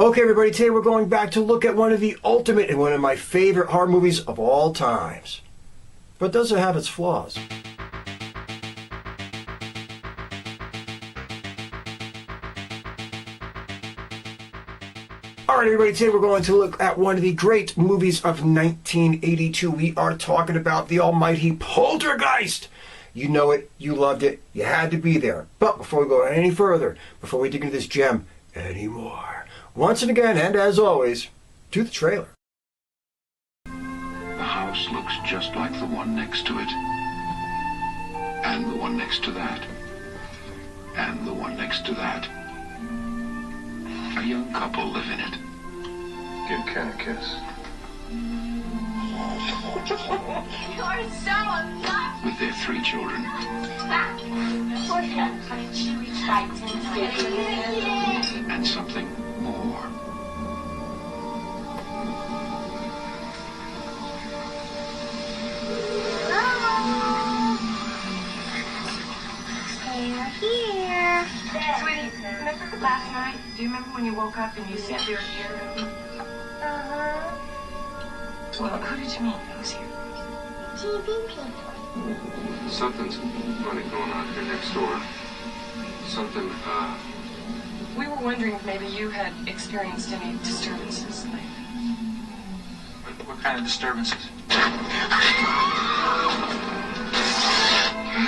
Okay, everybody, today we're going back to look at one of the ultimate and one of my favorite horror movies of all times. But does it have its flaws? Alright, everybody, today we're going to look at one of the great movies of 1982. We are talking about the almighty Poltergeist. You know it, you loved it, you had to be there. But before we go any further, before we dig into this gem anymore, once and again, and as always, to the trailer. The house looks just like the one next to it. And the one next to that. And the one next to that. A young couple live in it. Give Ken a kiss. You're so unlucky. With their 3 children. And something more. They're here. Sweetie, remember last night? Do you remember when you woke up and you said they were here? Uh-huh. Well, who did you meet who was here? TV people. Something's funny going on here next door. Something, We were wondering if maybe you had experienced any disturbances lately. what kind of disturbances? I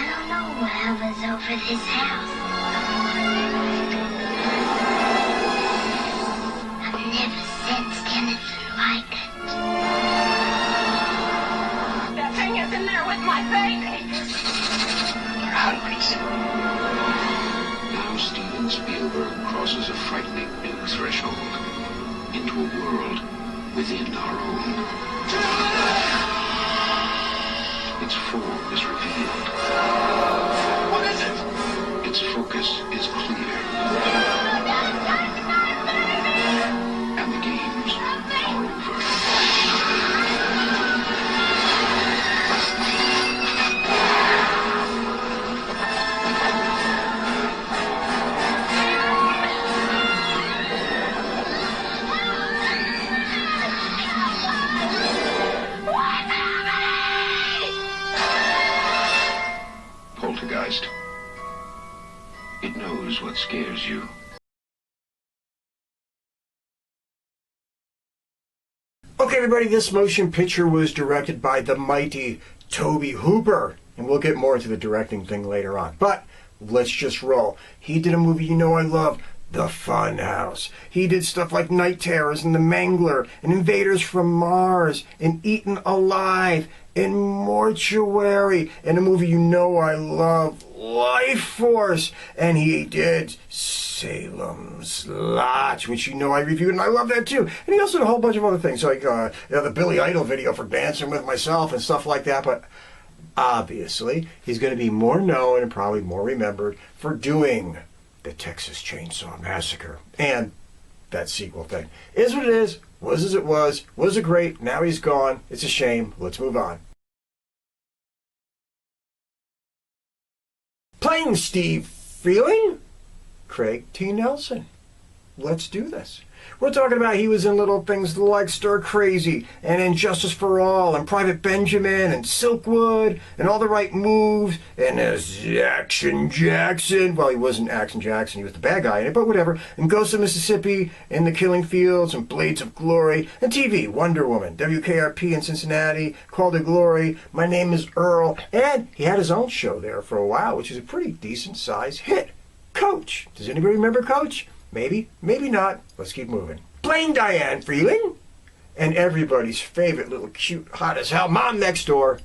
don't know what hovers over this house. I've never sensed anything like it. That thing is in there with my baby! They're hundreds. Now Steven Spielberg crosses a frightening new threshold into a world within our own. Its form is revealed. What is it? Its focus is clear. And the games are over. Poltergeist. It knows what scares you. Okay, everybody, this motion picture was directed by the mighty Tobe Hooper. And we'll get more into the directing thing later on. But let's just roll. He did a movie you know I love, The Funhouse. He did stuff like Night Terrors and The Mangler and Invaders from Mars and Eaten Alive and Mortuary and a movie you know I love, Life Force. And he did Salem's Lot, which you know I reviewed, and I love that too. And he also did a whole bunch of other things, like the Billy Idol video for Dancing With Myself and stuff like that. But obviously, he's going to be more known and probably more remembered for doing the Texas Chainsaw Massacre and that sequel thing. Is what it is, was as it was it great, now he's gone, it's a shame, let's move on. Playing Steve Freeling, Craig T. Nelson. Let's do this. We're talking about he was in little things like Stir Crazy and Injustice for All and Private Benjamin and Silkwood and All the Right Moves and Action Jackson. Well, he wasn't Action Jackson, he was the bad guy in it, but whatever. And Ghost of Mississippi and The Killing Fields and Blades of Glory and TV, Wonder Woman, WKRP in Cincinnati, Call to Glory, My Name is Earl, and he had his own show there for a while, which is a pretty decent sized hit. Coach. Does anybody remember Coach? Maybe, maybe not. Let's keep moving. Playing Diane Freeling. And everybody's favorite little cute, hot as hell mom next door,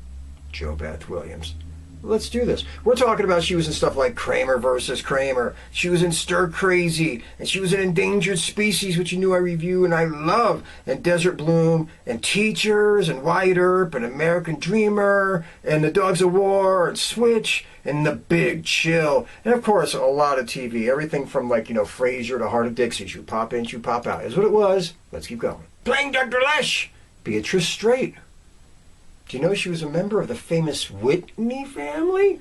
JoBeth Williams. Let's do this. We're talking about she was in stuff like Kramer versus Kramer. She was in Stir Crazy. And she was in Endangered Species, which you knew I review and I love. And Desert Bloom. And Teachers. And Wyatt Earp. And American Dreamer. And The Dogs of War. And Switch. And The Big Chill. And of course, a lot of TV. Everything from like, Frasier to Heart of Dixie. You pop in, you pop out. Is what it was. Let's keep going. Playing Dr. Lesh. Beatrice Straight. Do you know she was a member of the famous Whitney family?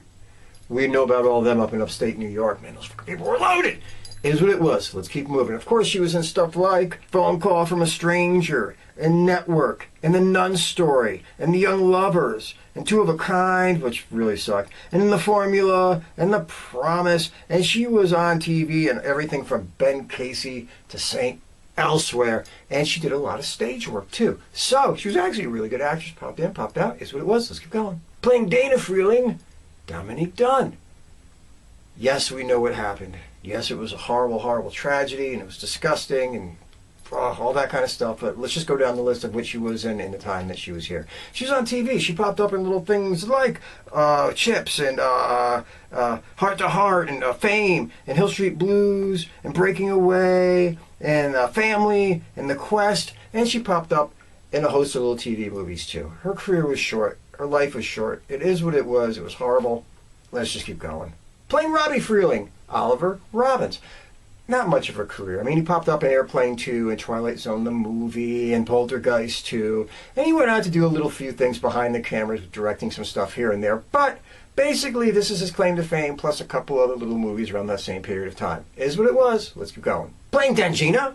We know about all of them up in upstate New York. Man, those people were loaded. Is what it was. Let's keep moving. Of course, she was in stuff like Phone Call from a Stranger, and Network, and The Nun Story, and The Young Lovers, and Two of a Kind, which really sucked, and in The Formula, and The Promise, and she was on TV and everything from Ben Casey to St. Elsewhere, and she did a lot of stage work too. So, she was actually a really good actress. Popped in, popped out, is what it was. Let's keep going. Playing Dana Freeling, Dominique Dunne. Yes, we know what happened. Yes, it was a horrible, horrible tragedy, and it was disgusting, and all that kind of stuff. But let's just go down the list of what she was in the time that she was here. She was on TV. She popped up in little things like Chips and Heart to Heart and Fame and Hill Street Blues and Breaking Away and Family and The Quest. And she popped up in a host of little TV movies too. Her career was short. Her life was short. It is what it was. It was horrible. Let's just keep going. Playing Robbie Freeling, Oliver Robbins. Not much of a career. I mean, he popped up in Airplane 2 and Twilight Zone the movie and Poltergeist 2. And he went on to do a little few things behind the cameras, directing some stuff here and there. But basically, this is his claim to fame, plus a couple other little movies around that same period of time. Is what it was. Let's keep going. Playing Tangina,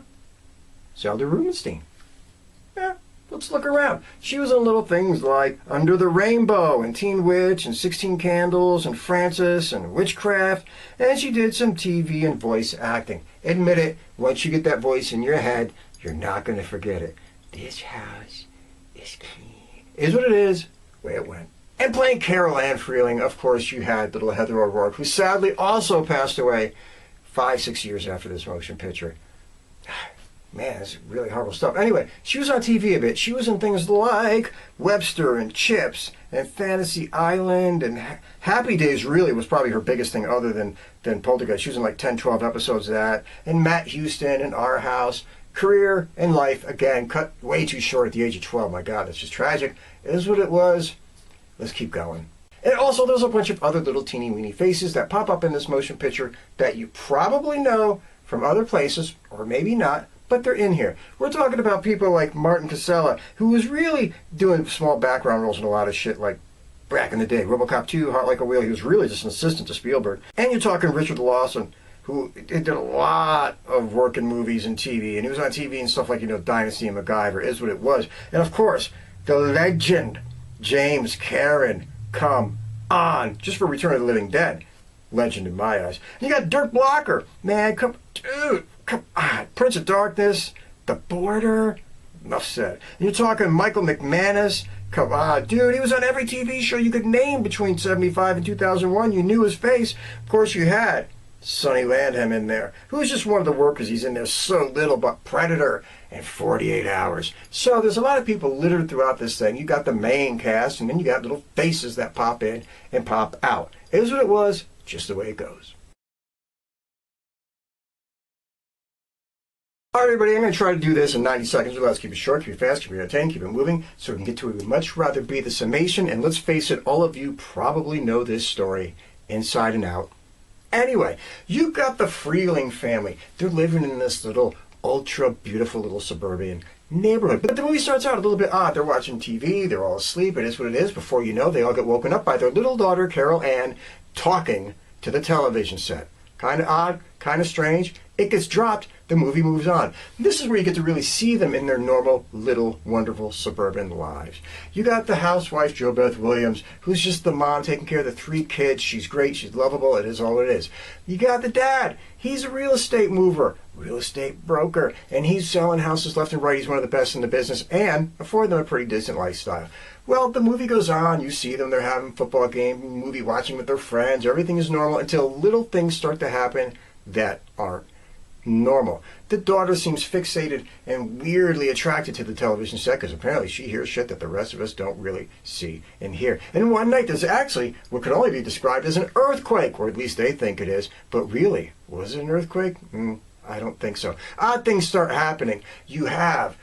Zelda Rubinstein. Yeah. Let's look around. She was in little things like Under the Rainbow and Teen Witch and 16 Candles and Frances and Witchcraft, and she did some TV and voice acting. Admit it, once you get that voice in your head, you're not going to forget it. This house is clean. Is what it is, way it went. And playing Carol Ann Freeling, of course, you had little Heather O'Rourke, who sadly also passed away 5-6 years after this motion picture. Man, it's really horrible stuff. Anyway, she was on TV a bit. She was in things like Webster and Chips and Fantasy Island, and Happy Days really was probably her biggest thing other than Poltergeist. She was in like 10, 12 episodes of that. And Matt Houston and Our House. Career and life, again, cut way too short at the age of 12. My God, that's just tragic. It is what it was. Let's keep going. And also, there's a bunch of other little teeny weeny faces that pop up in this motion picture that you probably know from other places, or maybe not, but they're in here. We're talking about people like Martin Casella, who was really doing small background roles in a lot of shit like back in the day. RoboCop 2, Hot Like a Wheel, he was really just an assistant to Spielberg. And you're talking Richard Lawson, who did a lot of work in movies and TV, and he was on TV and stuff like, Dynasty and MacGyver, is what it was. And of course, the legend, James Karen, come on, just for Return of the Living Dead. Legend in my eyes. And you got Dirk Blocker, man, dude, come on, Prince of Darkness, The Border, enough said. And you're talking Michael McManus, come on, dude, he was on every TV show you could name between 75 and 2001. You knew his face. Of course, you had Sonny Landham in there, who was just one of the workers. He's in there so little, but Predator and 48 Hours. So there's a lot of people littered throughout this thing. You got the main cast, and then you got little faces that pop in and pop out. It was what it was, just the way it goes. All right, everybody, I'm going to try to do this in 90 seconds or less. Keep it short, keep it fast, keep it entertaining, keep it moving, so we can get to it. We'd much rather be the summation, and let's face it, all of you probably know this story inside and out. Anyway, you got the Freeling family. They're living in this little ultra beautiful little suburban neighborhood. But the movie starts out a little bit odd. They're watching TV, they're all asleep, it is what it is. Before you know, they all get woken up by their little daughter, Carol Ann, talking to the television set. Kind of odd, kind of strange. It gets dropped, the movie moves on. This is where you get to really see them in their normal, little, wonderful suburban lives. You got the housewife, JoBeth Williams, who's just the mom taking care of the 3 kids. She's great, she's lovable, it is all it is. You got the dad. He's a real estate mover, real estate broker, and he's selling houses left and right. He's one of the best in the business and afford them a pretty decent lifestyle. Well, the movie goes on, you see them, they're having a football game, movie watching with their friends, everything is normal until little things start to happen that aren't normal. The daughter seems fixated and weirdly attracted to the television set because apparently she hears shit that the rest of us don't really see and hear. And one night there's actually what could only be described as an earthquake, or at least they think it is. But really, was it an earthquake? I don't think so. Odd things start happening. You have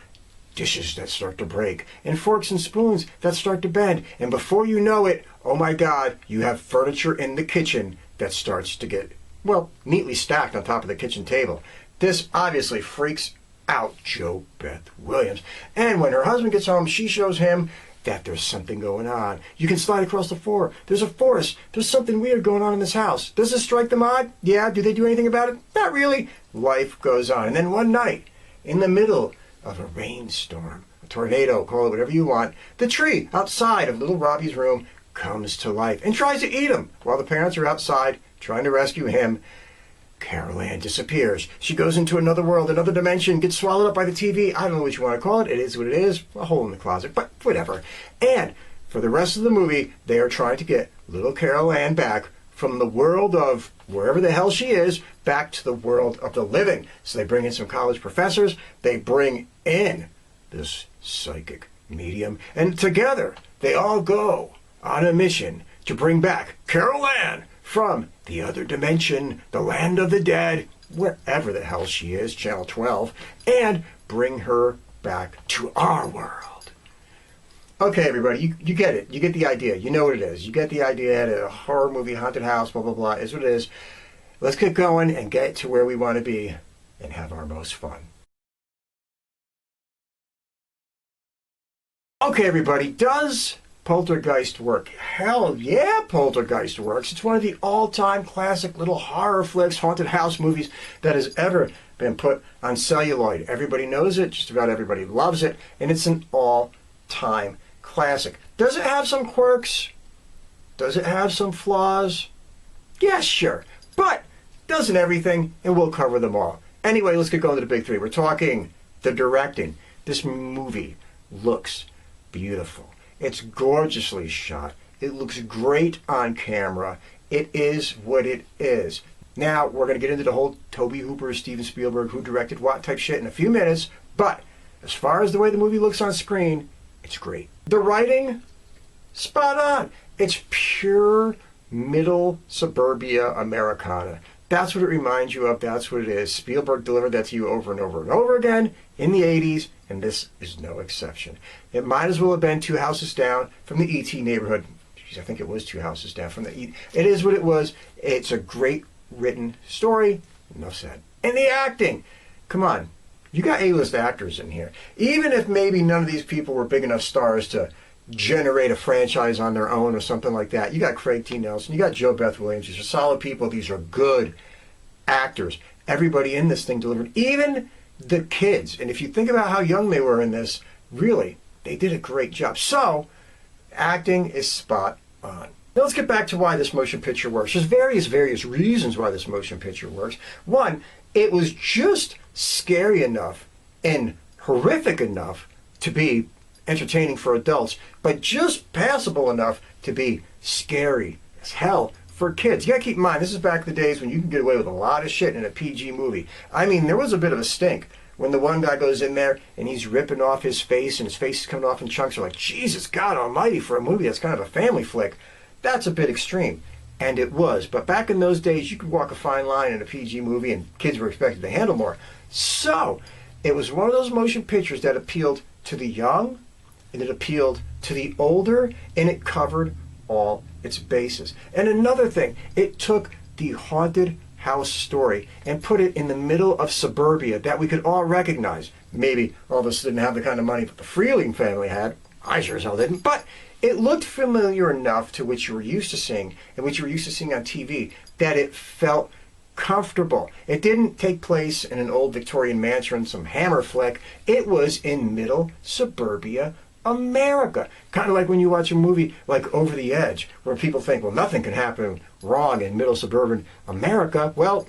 dishes that start to break, and forks and spoons that start to bend, and before you know it, oh my God, you have furniture in the kitchen that starts to get, well, neatly stacked on top of the kitchen table. This obviously freaks out JoBeth Williams, and when her husband gets home, she shows him that there's something going on. You can slide across the floor. There's a forest. There's something weird going on in this house. Does this strike them odd? Yeah. Do they do anything about it? Not really. Life goes on. And then one night, in the middle of a rainstorm, a tornado, call it whatever you want, the tree outside of little Robbie's room comes to life and tries to eat him while the parents are outside trying to rescue him. Carol Ann disappears. She goes into another world, another dimension, gets swallowed up by the TV. I don't know what you want to call it. It is what it is. A hole in the closet, but whatever. And for the rest of the movie, they are trying to get little Carol Ann back from the world of wherever the hell she is back to the world of the living. So they bring in some college professors. They bring in this psychic medium. And together, they all go on a mission to bring back Carol Ann from the other dimension, the land of the dead, wherever the hell she is, Channel 12, and bring her back to our world. Okay, everybody, you get it. You get the idea. You know what it is. You get the idea. A horror movie, haunted house, blah, blah, blah, is what it is. Let's get going and get to where we want to be and have our most fun. Okay, everybody, does Poltergeist work? Hell yeah, Poltergeist works. It's one of the all-time classic little horror flicks, haunted house movies that has ever been put on celluloid. Everybody knows it, just about everybody loves it, and it's an all-time classic. Does it have some quirks? Does it have some flaws? Yeah, sure. But doesn't everything, and we'll cover them all. Anyway, let's get going to the big three. We're talking the directing. This movie looks beautiful. It's gorgeously shot. It looks great on camera. It is what it is. Now, we're going to get into the whole Tobe Hooper, Steven Spielberg, who directed what type shit in a few minutes, but as far as the way the movie looks on screen, it's great. The writing, spot on. It's pure middle suburbia Americana. That's what it reminds you of. That's what it is. Spielberg delivered that to you over and over and over again in the 80s, and this is no exception. It might as well have been Two Houses Down from the E.T. neighborhood. Jeez, I think it was Two Houses Down from the E.T. It is what it was. It's a great written story. Enough said. And the acting. Come on. You got A-list actors in here. Even if maybe none of these people were big enough stars to generate a franchise on their own or something like that. You got Craig T. Nelson. You got JoBeth Williams. These are solid people. These are good actors. Everybody in this thing delivered. Even the kids. And if you think about how young they were in this, really, they did a great job. So, acting is spot on. Now let's get back to why this motion picture works. There's various reasons why this motion picture works. One, it was just scary enough and horrific enough to be entertaining for adults, but just passable enough to be scary as hell for kids. You gotta keep in mind, this is back in the days when you can get away with a lot of shit in a PG movie. I mean, there was a bit of a stink when the one guy goes in there and he's ripping off his face and his face is coming off in chunks. You're like, Jesus God almighty, for a movie that's kind of a family flick, that's a bit extreme. And it was. But back in those days, you could walk a fine line in a PG movie and kids were expected to handle more. So, it was one of those motion pictures that appealed to the young, and it appealed to the older, and it covered all its bases. And another thing, it took the haunted house story and put it in the middle of suburbia that we could all recognize. Maybe all of us didn't have the kind of money that the Freeling family had. I sure as hell didn't. But it looked familiar enough to what you were used to seeing and what you were used to seeing on TV that it felt comfortable. It didn't take place in an old Victorian mansion, some hammer flick. It was in middle suburbia America. Kind of like when you watch a movie like Over the Edge, where people think, well, nothing can happen wrong in middle suburban America. Well,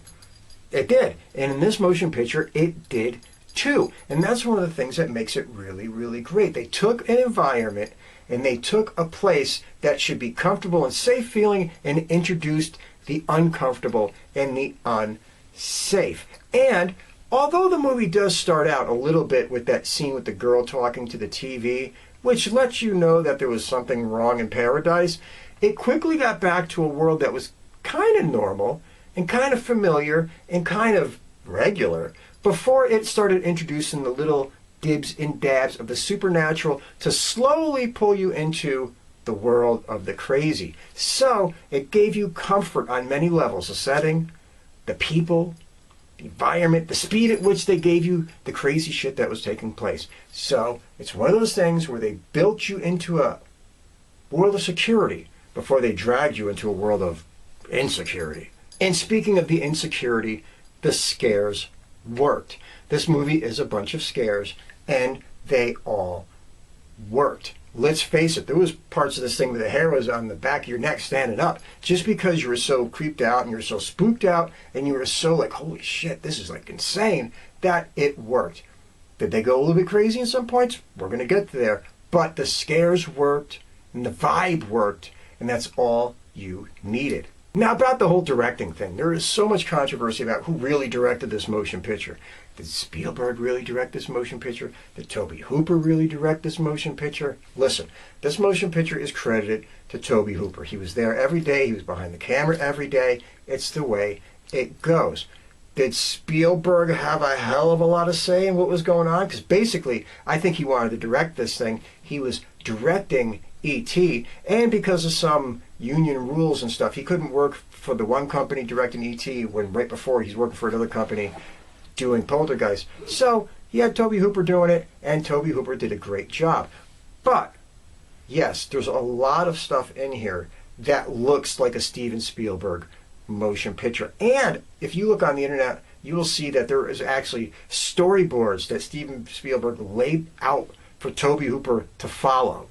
it did. And in this motion picture, it did too. And that's one of the things that makes it really, really great. They took an environment and they took a place that should be comfortable and safe feeling and introduced the uncomfortable and the unsafe. And although the movie does start out a little bit with that scene with the girl talking to the TV, which lets you know that there was something wrong in paradise, it quickly got back to a world that was kind of normal and kind of familiar and kind of regular before it started introducing the little dibs and dabs of the supernatural to slowly pull you into the world of the crazy. So it gave you comfort on many levels. The setting, the people, the environment, the speed at which they gave you the crazy shit that was taking place. So it's one of those things where they built you into a world of security before they dragged you into a world of insecurity. And speaking of the insecurity, the scares worked. This movie is a bunch of scares, and they all worked. Let's face it, there was parts of this thing where the hair was on the back of your neck standing up just because you were so creeped out and you were so spooked out and you were so like, holy shit, this is like insane, that it worked. Did they go a little bit crazy in some points? We're going to get there. But the scares worked and the vibe worked, and that's all you needed. Now, about the whole directing thing, there is so much controversy about who really directed this motion picture. Did Spielberg really direct this motion picture? Did Tobe Hooper really direct this motion picture? Listen, this motion picture is credited to Tobe Hooper. He was there every day. He was behind the camera every day. It's the way it goes. Did Spielberg have a hell of a lot of say in what was going on? Because basically, I think he wanted to direct this thing. He was directing E.T., and because of some union rules and stuff, he couldn't work for the one company directing E.T. when right before he's working for another company doing Poltergeist. So he had Tobe Hooper doing it, and Tobe Hooper did a great job. But yes, there's a lot of stuff in here that looks like a Steven Spielberg motion picture. And if you look on the internet, you will see that there is actually storyboards that Steven Spielberg laid out for Tobe Hooper to follow.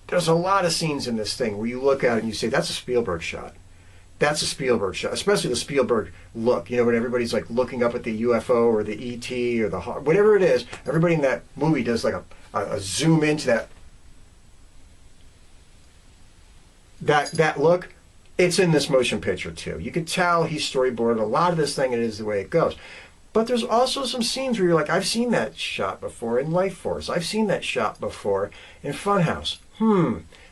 There's a lot of scenes in this thing where you look at it and you say, that's a Spielberg shot. That's a Spielberg shot, especially the Spielberg look. You know, when everybody's like looking up at the UFO or the ET or the whatever it is, everybody in that movie does like a zoom into that look. It's in this motion picture too. You can tell he's storyboarded a lot of this thing, and it is the way it goes. But there's also some scenes where you're like, I've seen that shot before in Life Force. I've seen that shot before in Funhouse.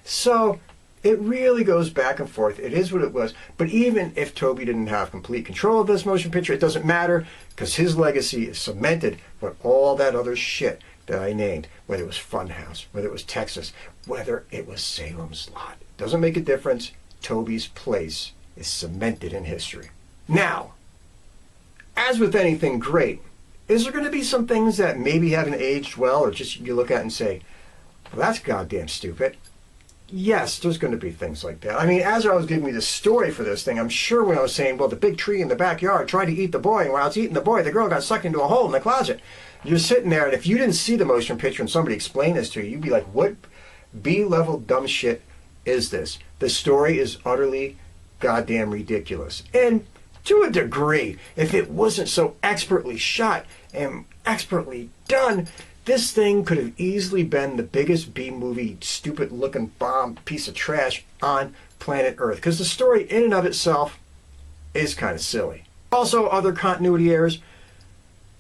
So it really goes back and forth. It is what it was. But even if Tobe didn't have complete control of this motion picture, it doesn't matter, because his legacy is cemented with all that other shit that I named, whether it was Funhouse, whether it was Texas, whether it was Salem's Lot. Doesn't make a difference. Tobe's place is cemented in history. Now, as with anything great, is there going to be some things that maybe haven't aged well, or just you look at and say, well, that's goddamn stupid? Yes, there's going to be things like that. I mean, as I was giving you the story for this thing, I'm sure when I was saying, well, the big tree in the backyard tried to eat the boy, and while it's eating the boy, the girl got sucked into a hole in the closet. You're sitting there, and if you didn't see the motion picture and somebody explained this to you, you'd be like, what B-level dumb shit is this? The story is utterly goddamn ridiculous. And to a degree, if it wasn't so expertly shot and expertly done, this thing could have easily been the biggest B-movie, stupid-looking bomb piece of trash on planet Earth. Because the story in and of itself is kind of silly. Also, other continuity errors.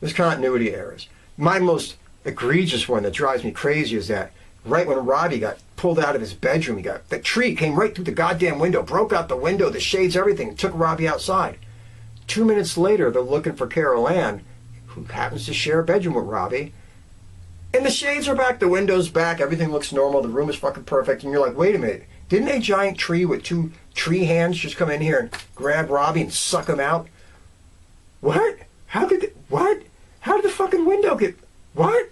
There's continuity errors. My most egregious one that drives me crazy is that right when Robbie got pulled out of his bedroom, the tree came right through the goddamn window, broke out the window, the shades, everything, and took Robbie outside. 2 minutes later, they're looking for Carol Ann, who happens to share a bedroom with Robbie. And the shades are back, the window's back, everything looks normal, the room is fucking perfect, and you're like, wait a minute, didn't a giant tree with 2 tree hands just come in here and grab Robbie and suck him out? What? How did the fucking window get, what?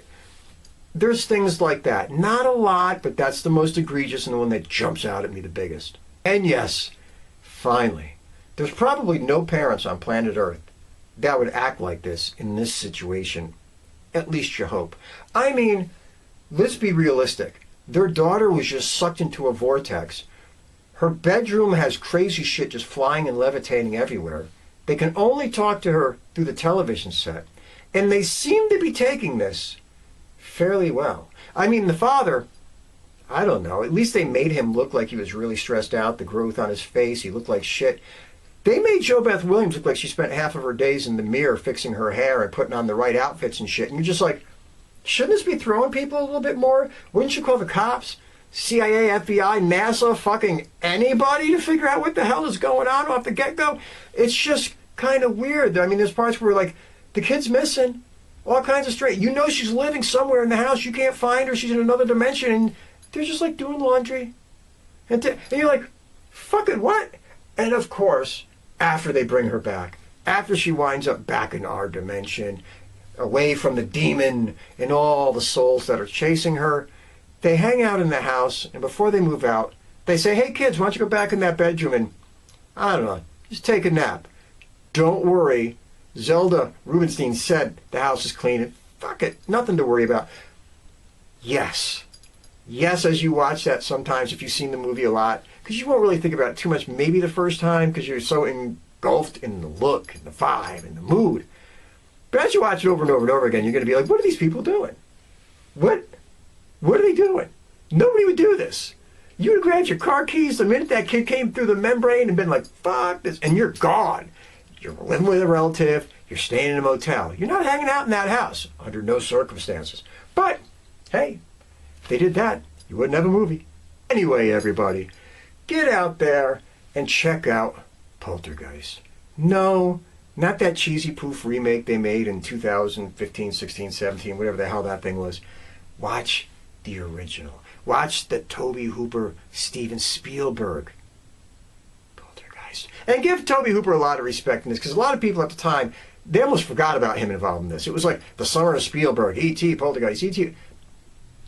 There's things like that. Not a lot, but that's the most egregious and the one that jumps out at me the biggest. And yes, finally, there's probably no parents on planet Earth that would act like this in this situation. At least you hope. I mean, let's be realistic. Their daughter was just sucked into a vortex. Her bedroom has crazy shit just flying and levitating everywhere. They can only talk to her through the television set. And they seem to be taking this fairly well. I mean, the father, I don't know, at least they made him look like he was really stressed out, the growth on his face, he looked like shit. They made JoBeth Williams look like she spent half of her days in the mirror fixing her hair and putting on the right outfits and shit. And you're just like, shouldn't this be throwing people a little bit more? Wouldn't you call the cops, CIA, FBI, NASA, fucking anybody to figure out what the hell is going on off the get-go? It's just kind of weird. I mean, there's parts where like, the kid's missing. All kinds of straight. You know she's living somewhere in the house. You can't find her. She's in another dimension. And they're just like doing laundry. And you're like, fucking what? And of course, after they bring her back, after she winds up back in our dimension, away from the demon and all the souls that are chasing her, they hang out in the house, and before they move out, they say, hey kids, why don't you go back in that bedroom and, I don't know, just take a nap. Don't worry. Zelda Rubinstein said the house is clean. Fuck it, nothing to worry about. Yes. Yes, as you watch that sometimes, if you've seen the movie a lot, because you won't really think about it too much maybe the first time because you're so engulfed in the look and the vibe and the mood. But as you watch it over and over and over again, you're going to be like, what are these people doing? What are they doing? Nobody would do this. You would grab your car keys the minute that kid came through the membrane and been like, fuck this, and you're gone. You're living with a relative. You're staying in a motel. You're not hanging out in that house under no circumstances. But, hey, if they did that, you wouldn't have a movie. Anyway, everybody, get out there and check out Poltergeist. No, not that cheesy poof remake they made in 2015, 16, 17, whatever the hell that thing was. Watch the original. Watch the Tobe Hooper, Steven Spielberg Poltergeist. And give Tobe Hooper a lot of respect in this, because a lot of people at the time, they almost forgot about him involved in this. It was like the summer of Spielberg, E.T., Poltergeist, E.T.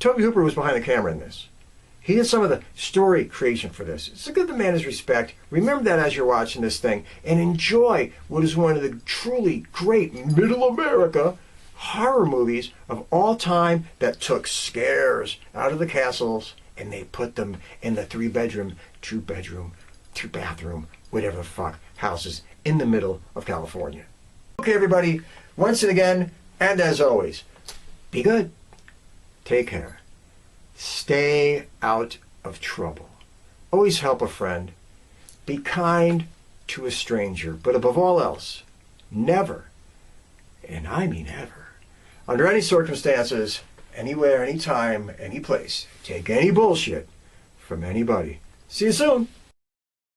Tobe Hooper was behind the camera in this. He did some of the story creation for this. So give the man his respect. Remember that as you're watching this thing, and enjoy what is one of the truly great Middle America horror movies of all time that took scares out of the castles and they put them in the 3-bedroom, 2-bedroom, 2-bathroom, whatever the fuck houses in the middle of California. Okay, everybody, once and again, and as always, be good. Take care. Stay out of trouble. Always help a friend. Be kind to a stranger. But above all else, never, and I mean ever, under any circumstances, anywhere, anytime, any place, take any bullshit from anybody. See you soon.